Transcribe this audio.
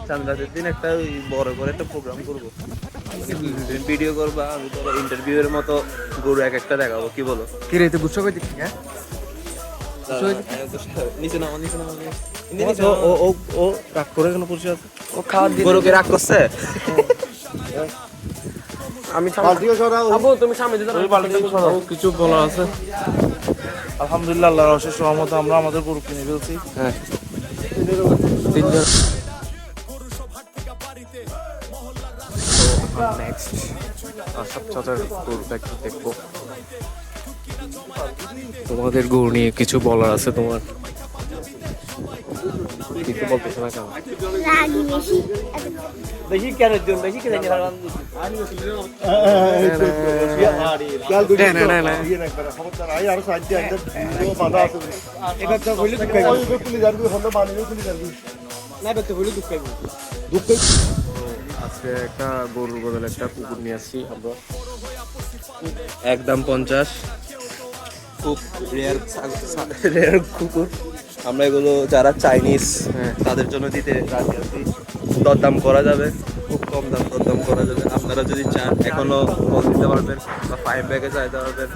চাঁদ দিন একটা বড় করে একটা প্রোগ্রাম করবো, ভিডিও করবা, আমি ধরো ইন্টারভিউ এর মতো গরু এক একটা দেখাবো, কি বলো? কি রে তুই বুঝছো কই দিক থেকে? নিচে নামা, নিচে নামা, ও রাগ করে কেন বসে আছে? ও খাওয়া গরুকে রাগ করছে। আমি আবু তুমি সামনে দিতে কিছু বলা আছে? আলহামদুলিল্লাহ, আল্লাহর অশেষ রহমতে আমরা আমাদের গরু কিনে ফেলছি। হ্যাঁ, তিনজন। নেক্সট সবচেয়ে গরুটা কি দেখবো, তোমাদের গরু নিয়ে কিছু বলার আছে তোমার? কিছু বলতেছো না কেন? রাগি বেশি বেশি কেন জন বেশি কেন জানি আজকে একটা গরুর বদলে একটা কুকুর নিয়ে আসছি আমরা, একদম 50, খুব রেয়ার কুকুর। আমরা এগুলো যারা চাইনিজ তাদের জন্য দিতে রাজি আছি, দরদাম করা যাবে, খুব কম দাম দরদাম করা যাবে। আপনারা যদি চান এখনো কল দিতে পারবেন বা 5 ব্যাগে চাইতে পারবেন।